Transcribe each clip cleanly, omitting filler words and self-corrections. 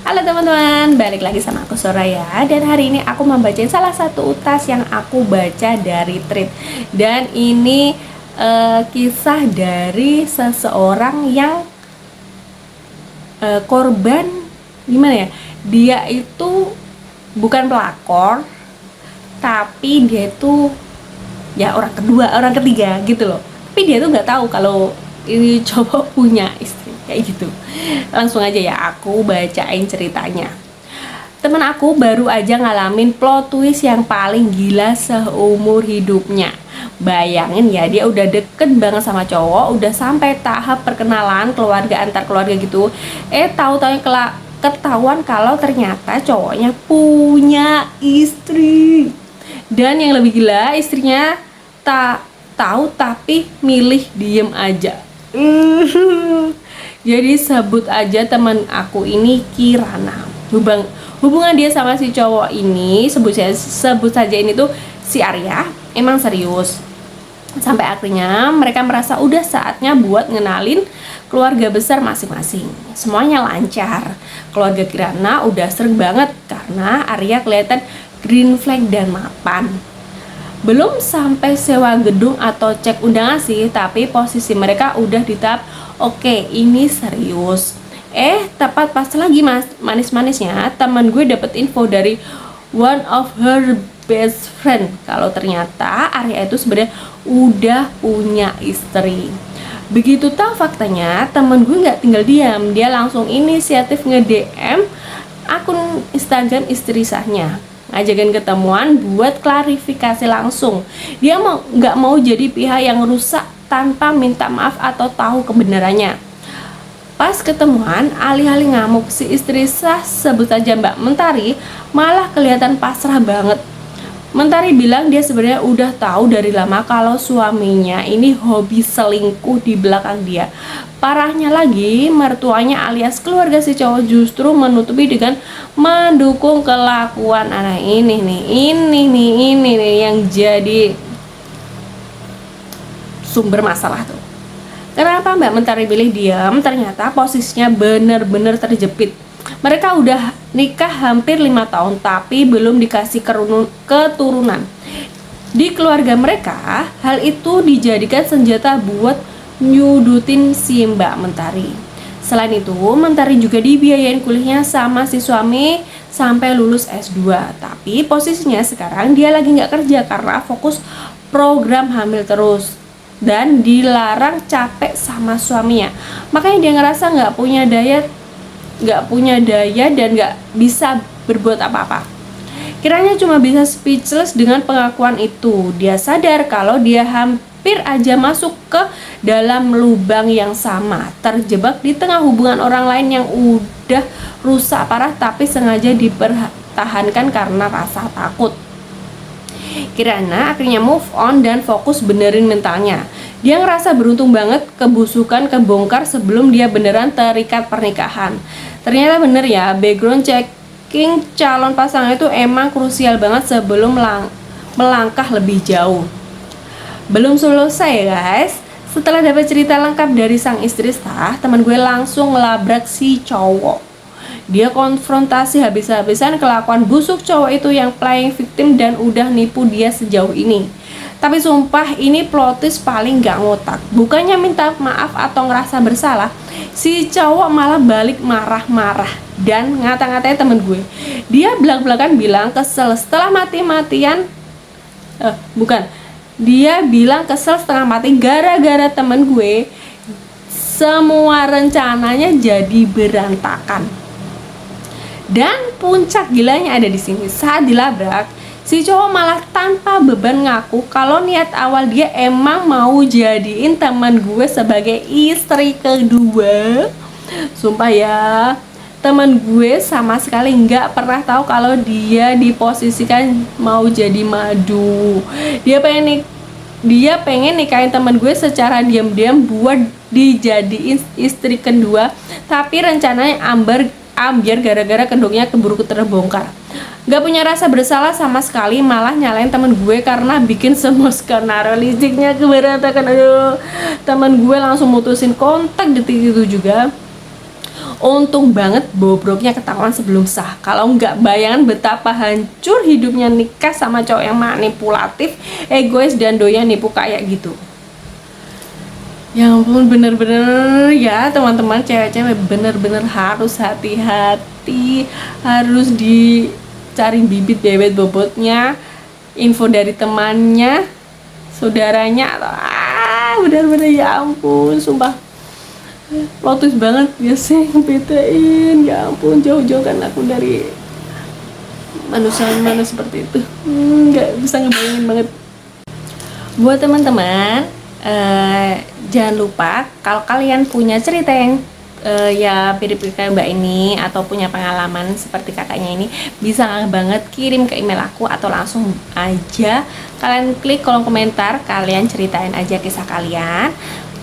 Halo teman-teman, balik lagi sama aku Soraya. Dan hari ini aku membacain salah satu utas yang aku baca dari Thread. Dan ini kisah dari seseorang yang korban, gimana ya, dia itu bukan pelakor, tapi dia itu ya orang kedua, orang ketiga gitu loh. Tapi dia tuh nggak tahu kalau ini cowok punya istri kayak gitu. Langsung aja ya aku bacain ceritanya. Temen aku baru aja ngalamin plot twist yang paling gila seumur hidupnya. Bayangin ya, dia udah deket banget sama cowok, udah sampai tahap perkenalan keluarga antar keluarga gitu. Tahu-tahu ketahuan kalau ternyata cowoknya punya istri. Dan yang lebih gila, istrinya tak tahu tapi milih diem aja. Jadi sebut aja teman aku ini Kirana. Hubungan dia sama si cowok ini, sebut saja ini tuh si Arya, emang serius. Sampai akhirnya mereka merasa udah saatnya buat ngenalin keluarga besar masing-masing. Semuanya lancar. Keluarga Kirana udah sering banget karena Arya kelihatan green flag dan mapan. Belum sampai sewa gedung atau cek undangan sih, tapi posisi mereka udah di tahap oke, ini serius. Tepat pas lagi manis-manisnya, teman gue dapet info dari one of her best friend kalau ternyata Arya itu sebenarnya udah punya istri. Begitu tahu faktanya, temen gue nggak tinggal diam, dia langsung inisiatif nge-DM akun Instagram istri sahnya, ngajakin ketemuan buat klarifikasi langsung. Dia nggak mau jadi pihak yang rusak tanpa minta maaf atau tahu kebenarannya. Pas ketemuan, alih-alih ngamuk, si istri sah, sebut saja Mbak Mentari, malah kelihatan pasrah banget. Mentari bilang dia sebenarnya udah tahu dari lama kalau suaminya ini hobi selingkuh di belakang dia. Parahnya lagi, mertuanya alias keluarga si cowok justru menutupi dengan mendukung kelakuan anak ini nih yang jadi sumber masalah tuh. Kenapa Mbak Mentari pilih diam? Ternyata posisinya bener-bener terjepit. Mereka udah nikah hampir 5 tahun tapi belum dikasih keturunan. Di keluarga mereka, hal itu dijadikan senjata buat nyudutin si Mbak Mentari. Selain itu, Mentari juga dibiayain kuliahnya sama si suami sampai lulus S2. Tapi posisinya sekarang dia lagi nggak kerja karena fokus program hamil terus. Dan dilarang capek sama suaminya. Makanya dia ngerasa nggak punya daya dan nggak bisa berbuat apa-apa. Kiranya cuma bisa speechless dengan pengakuan itu. Dia sadar kalau dia hampir aja masuk ke dalam lubang yang sama, terjebak di tengah hubungan orang lain yang udah rusak parah tapi sengaja dipertahankan karena rasa takut. Kirana akhirnya move on dan fokus benerin mentalnya. Dia ngerasa beruntung banget kebusukan kebongkar sebelum dia beneran terikat pernikahan. Ternyata bener ya, background checking calon pasangan itu emang krusial banget sebelum melangkah lebih jauh. Belum selesai guys. Setelah dapat cerita lengkap dari sang istri sah, teman gue langsung ngelabrak si cowok. Dia konfrontasi habis-habisan kelakuan busuk cowok itu yang playing victim dan udah nipu dia sejauh ini. Tapi sumpah ini plot twist paling gak ngotak. Bukannya minta maaf atau ngerasa bersalah, si cowok malah balik marah-marah dan ngata-ngatain temen gue. Dia belak-belakan bilang kesel setelah Dia bilang kesel setengah mati gara-gara temen gue semua rencananya jadi berantakan. Dan puncak gilanya ada di sini. Saat dilabrak, si cowok malah tanpa beban ngaku kalau niat awal dia emang mau jadiin teman gue sebagai istri kedua. Sumpah ya, teman gue sama sekali nggak pernah tahu kalau dia diposisikan mau jadi madu. Dia pengen nikahin teman gue secara diam-diam buat dijadiin istri kedua, tapi rencananya ambiar gara-gara kedoknya keburu terbongkar. Gak punya rasa bersalah sama sekali, malah nyalain temen gue karena bikin semua skenario listriknya keberantakan. Aduh, temen gue langsung mutusin kontak detik itu juga. Untung banget bobroknya ketahuan sebelum sah. Kalau nggak, bayangan betapa hancur hidupnya nikah sama cowok yang manipulatif, egois, dan doyan nipu kayak gitu. Ya ampun, bener-bener ya teman-teman, cewek-cewek bener-bener harus hati-hati, harus dicari bibit bebet bobotnya, info dari temannya, saudaranya, atau bener-bener ya ampun, sumpah lotus banget ya sih, bedain, ya ampun, jauh-jauhkan aku dari manusia-manusia seperti itu. Nggak bisa ngebayangin banget. Buat teman-teman, jangan lupa kalau kalian punya cerita yang ya mirip-mirip kayak Mbak ini, atau punya pengalaman seperti kakaknya ini, bisa banget kirim ke email aku, atau langsung aja kalian klik kolom komentar, kalian ceritain aja kisah kalian.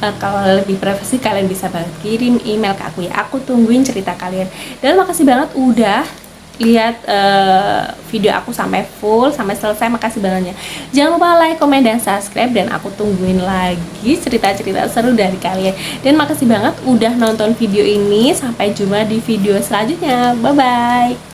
Kalau lebih privasi, kalian bisa banget kirim email ke aku ya, aku tungguin cerita kalian. Dan makasih banget udah lihat video aku sampai full, sampai selesai. Makasih banget ya. Jangan lupa like, komen, dan subscribe, dan aku tungguin lagi cerita-cerita seru dari kalian. Dan makasih banget udah nonton video ini. Sampai jumpa di video selanjutnya. Bye bye.